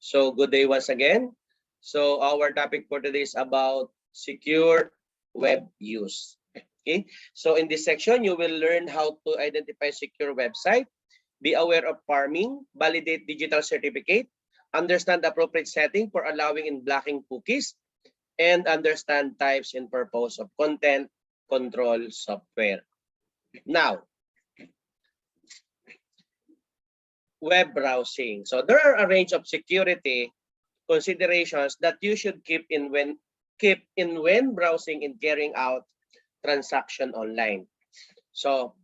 So good day once again. So our topic for today is about secure web use. Okay. So in this section, you will learn how to identify secure website, be aware of farming, validate digital certificate, understand the appropriate setting for allowing and blocking cookies, and understand types and purpose of content control software. Now, web browsing. So there are a range of security considerations that you should keep in when browsing and carrying out transaction online. So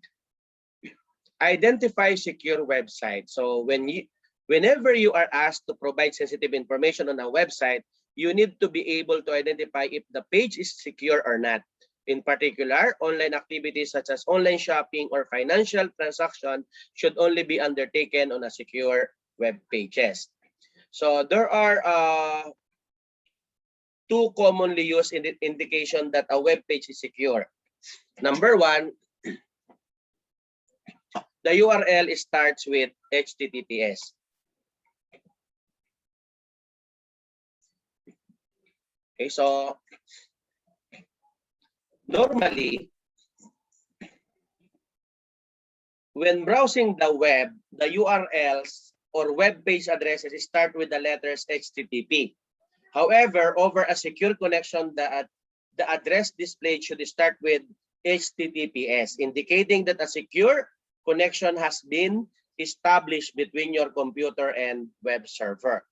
identify secure website. So whenever you are asked to provide sensitive information on a website, you need to be able to identify if the page is secure or not. In particular, online activities such as online shopping or financial transaction should only be undertaken on a secure web pages. So there are two commonly used indication that a web page is secure. Number one, the URL starts with HTTPS. Okay, so normally, when browsing the web, the URLs or web page addresses start with the letters HTTP. However, over a secure connection, the address displayed should start with HTTPS, indicating that a secure connection has been established between your computer and web server.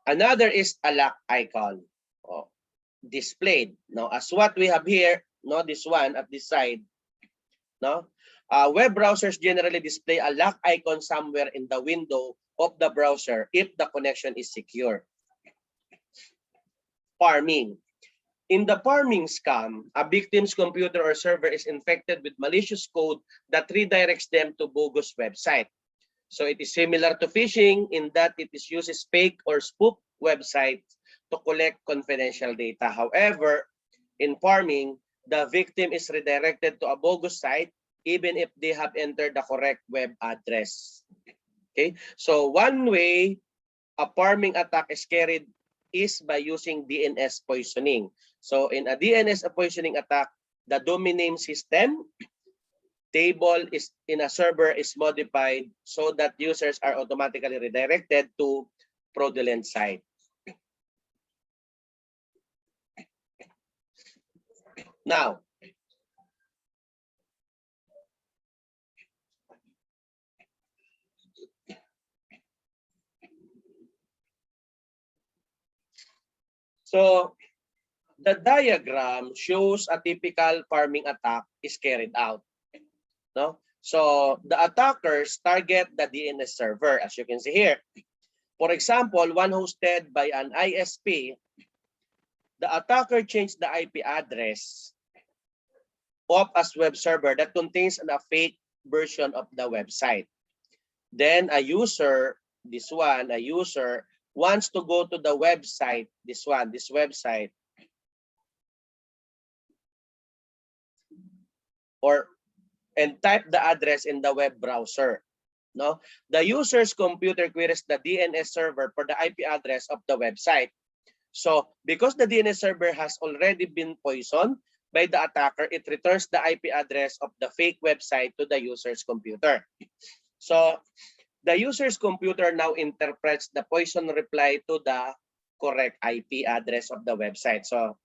Another is a lock icon displayed. Now, as what we have here, this one at this side, web browsers generally display a lock icon somewhere in the window of the browser if the connection is secure. Farming. In the farming scam, a victim's computer or server is infected with malicious code that redirects them to bogus website. So it is similar to phishing in that it uses fake or spoof websites to collect confidential data. However, in farming, the victim is redirected to a bogus site even if they have entered the correct web address. Okay, so one way a farming attack is carried is by using DNS poisoning. So in a DNS poisoning attack, the domain name system table is in a server is modified so that users are automatically redirected to fraudulent site. Now, so the diagram shows a typical farming attack is carried out. So the attackers target the DNS server, as you can see here. For example, one hosted by an ISP, the attacker changed the IP address of a web server that contains a fake version of the website. Then a user wants to go to the website, this website, and type the address in the web browser. The user's computer queries the DNS server for the IP address of the website. So because the DNS server has already been poisoned by the attacker, it returns the IP address of the fake website to the user's computer. So the user's computer now interprets the poison reply to the correct IP address of the website. So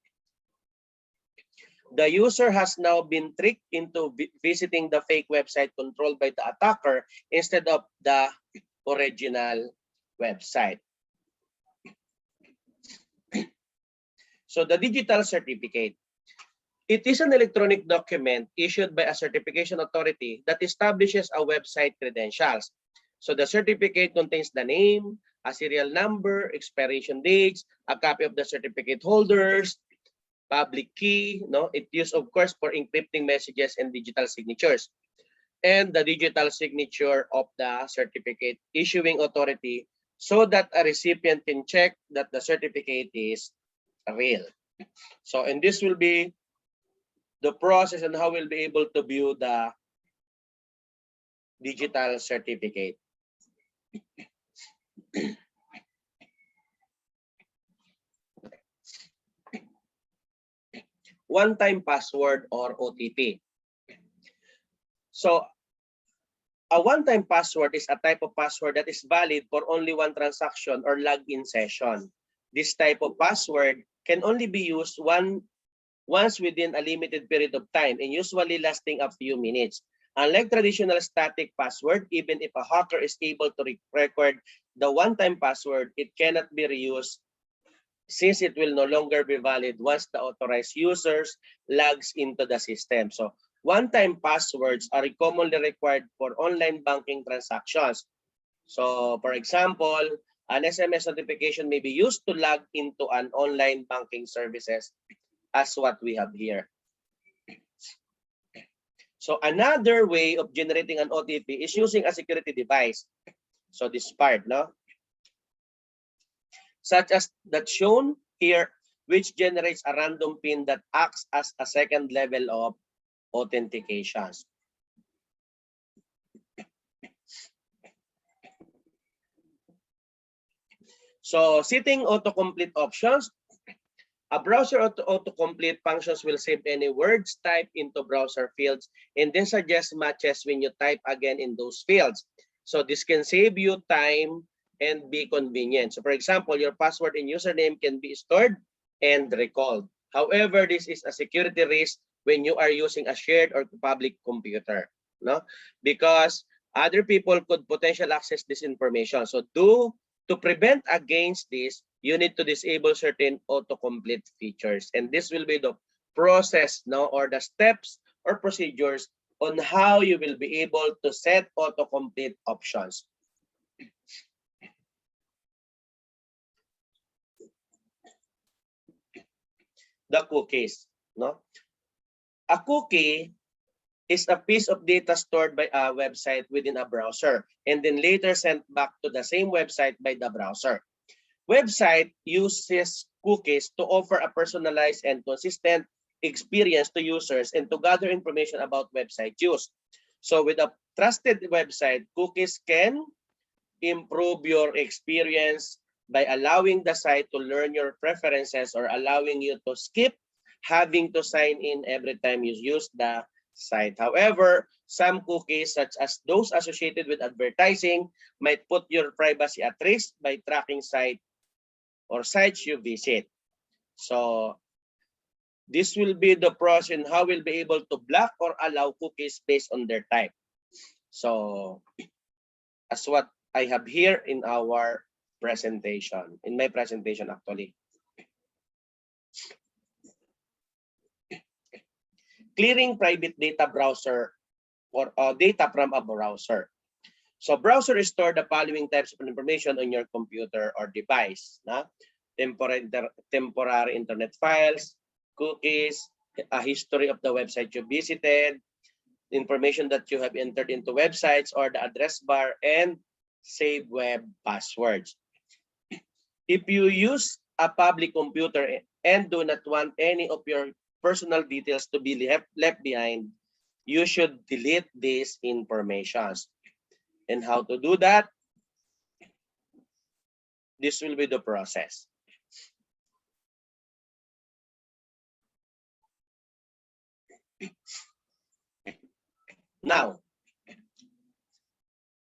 the user has now been tricked into visiting the fake website controlled by the attacker instead of the original website. So the digital certificate. It is an electronic document issued by a certification authority that establishes a website credentials. So the certificate contains the name, a serial number, expiration dates, a copy of the certificate holders, public key, it used of course for encrypting messages and digital signatures, and the digital signature of the certificate issuing authority so that a recipient can check that the certificate is real. So, and this will be the process and how we'll be able to view the digital certificate. one-time password or OTP. So a one-time password is a type of password that is valid for only one transaction or login session. This type of password can only be used once within a limited period of time and usually lasting a few minutes. Unlike traditional static password, even if a hacker is able to record the one-time password, it cannot be reused since it will no longer be valid once the authorized users logs into the system. So one-time passwords are commonly required for online banking transactions. So for example, an SMS notification may be used to log into an online banking services as what we have here. So another way of generating an OTP is using a security device. So this part, no? Such as that shown here, which generates a random PIN that acts as a second level of authentication. So setting autocomplete options. A browser autocomplete functions will save any words typed into browser fields and then suggest matches when you type again in those fields. So this can save you time and be convenient. So for example, your password and username can be stored and recalled. However, this is a security risk when you are using a shared or public computer, no? Because other people could potentially access this information. So to prevent against this, you need to disable certain autocomplete features. And this will be the process now or the steps or procedures on how you will be able to set autocomplete options. The cookies, no? A cookie is a piece of data stored by a website within a browser and then later sent back to the same website by the browser. Website uses cookies to offer a personalized and consistent experience to users and to gather information about website use. So with a trusted website, cookies can improve your experience by allowing the site to learn your preferences or allowing you to skip having to sign in every time you use the site. However, some cookies, such as those associated with advertising, might put your privacy at risk by tracking sites you visit. So this will be the process in how we'll be able to block or allow cookies based on their type. So as what I have here in our presentation, in my presentation actually. Clearing private data browser or data from a browser. So browser store the following types of information on your computer or device. Na? Temporary internet files, cookies, a history of the website you visited, information that you have entered into websites or the address bar, and save web passwords. If you use a public computer and do not want any of your personal details to be left behind, you should delete these informations. And how to do that? This will be the process. Now,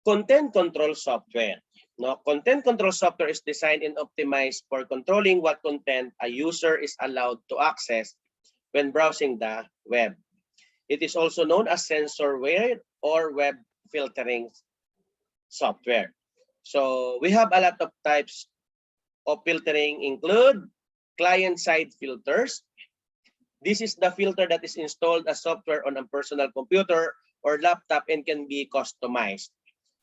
content control software. No, content control software is designed and optimized for controlling what content a user is allowed to access when browsing the web. It is also known as censorware or web filtering software. So we have a lot of types of filtering include client-side filters. This is the filter that is installed as software on a personal computer or laptop and can be customized.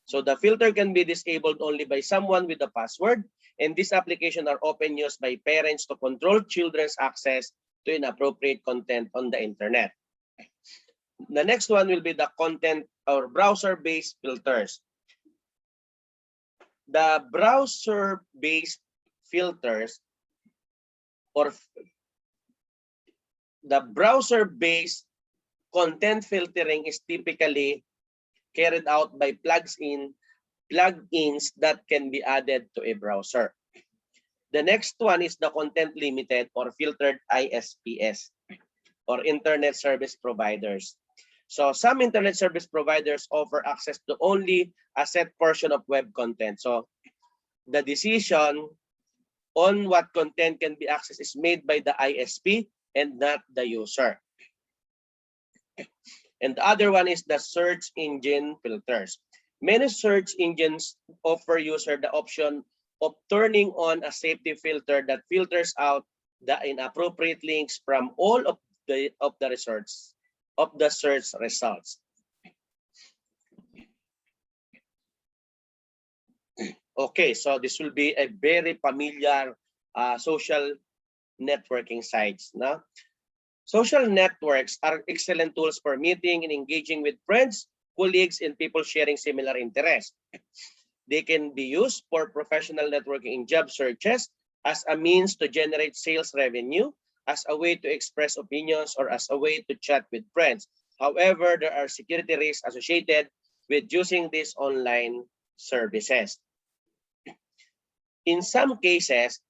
So the filter can be disabled only by someone with a password, and these applications are often used by parents to control children's access to inappropriate content on the internet. The next one will be the content or browser-based filters. The browser-based filters or the browser-based content filtering is typically carried out by plugins that can be added to a browser. The next one is the content limited or filtered ISPs. or internet service providers. So some internet service providers offer access to only a set portion of web content. So the decision on what content can be accessed is made by the ISP and not the user. And the other one is the search engine filters. Many search engines offer user the option of turning on a safety filter that filters out the inappropriate links from all of the search results. Okay, so this will be a very familiar social networking sites. No? Social networks are excellent tools for meeting and engaging with friends, colleagues, and people sharing similar interests. They can be used for professional networking in job searches, as a means to generate sales revenue, as a way to express opinions, or as a way to chat with friends. However, there are security risks associated with using these online services. In some cases,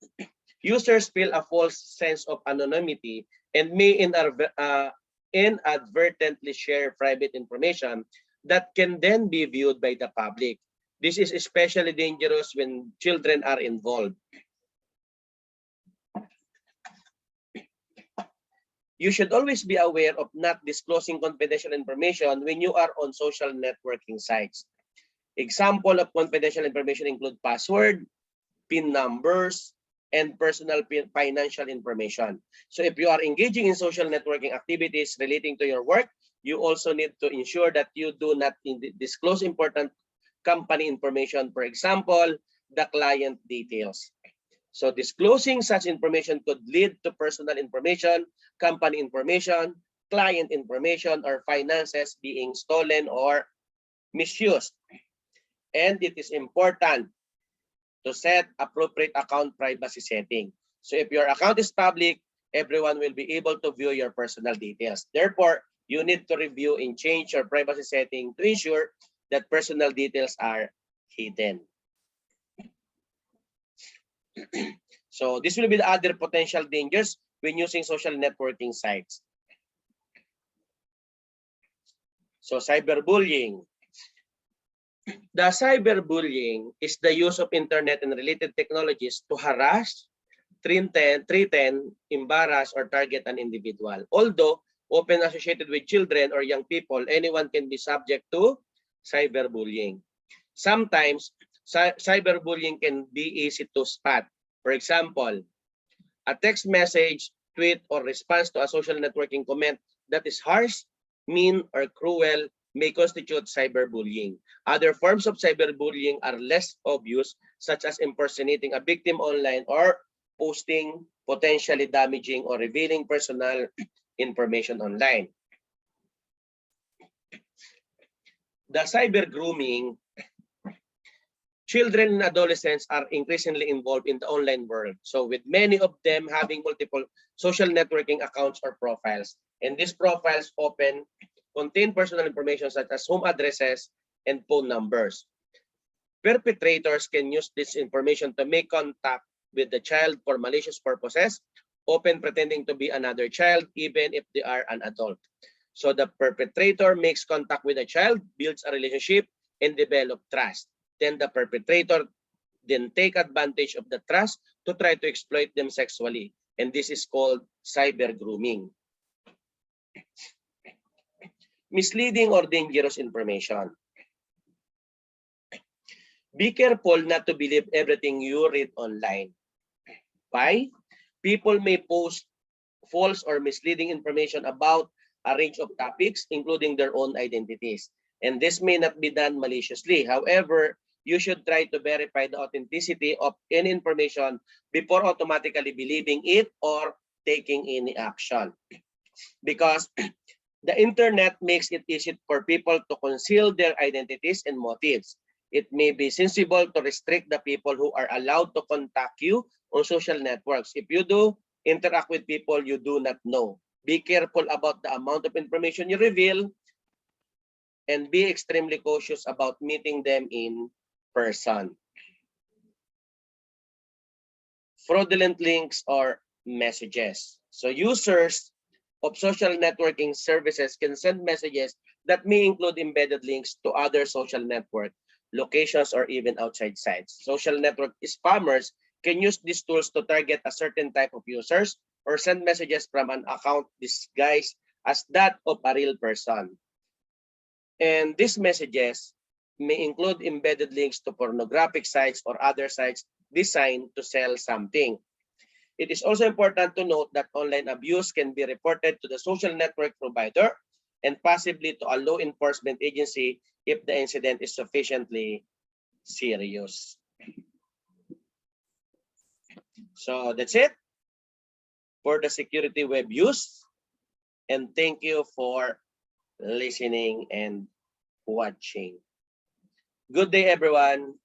users feel a false sense of anonymity and may inadvertently share private information that can then be viewed by the public. This is especially dangerous when children are involved. You should always be aware of not disclosing confidential information when you are on social networking sites. Example of confidential information include password, PIN numbers, and personal financial information. So if you are engaging in social networking activities relating to your work, you also need to ensure that you do not disclose important company information, for example, the client details. So disclosing such information could lead to personal information, company information, client information, or finances being stolen or misused. And it is important to set appropriate account privacy setting. So if your account is public, everyone will be able to view your personal details. Therefore, you need to review and change your privacy setting to ensure that personal details are hidden. So this will be the other potential dangers when using social networking sites. So cyberbullying. The cyberbullying is the use of internet and related technologies to harass, threaten, embarrass, or target an individual. Although often associated with children or young people, anyone can be subject to cyberbullying. Sometimes, cyberbullying can be easy to spot. For example, a text message, tweet, or response to a social networking comment that is harsh, mean, or cruel may constitute cyberbullying. Other forms of cyberbullying are less obvious, such as impersonating a victim online or posting potentially damaging or revealing personal information online. The cyber grooming. Children and adolescents are increasingly involved in the online world. So with many of them having multiple social networking accounts or profiles. And these profiles often contain personal information such as home addresses and phone numbers. Perpetrators can use this information to make contact with the child for malicious purposes, often pretending to be another child even if they are an adult. So the perpetrator makes contact with a child, builds a relationship, and develop trust. Then the perpetrator then take advantage of the trust to try to exploit them sexually. And this is called cyber grooming. Misleading or dangerous information. Be careful not to believe everything you read online. Why? People may post false or misleading information about a range of topics, including their own identities. And this may not be done maliciously. However, you should try to verify the authenticity of any information before automatically believing it or taking any action. Because the internet makes it easy for people to conceal their identities and motives. It may be sensible to restrict the people who are allowed to contact you on social networks. If you do interact with people you do not know, be careful about the amount of information you reveal and be extremely cautious about meeting them in person. Fraudulent links or messages. So users of social networking services can send messages that may include embedded links to other social network locations or even outside sites. Social network spammers can use these tools to target a certain type of users or send messages from an account disguised as that of a real person. And these messages may include embedded links to pornographic sites or other sites designed to sell something. It is also important to note that online abuse can be reported to the social network provider and possibly to a law enforcement agency if the incident is sufficiently serious. So that's it for the security web use. And thank you for listening and watching. Good day, everyone.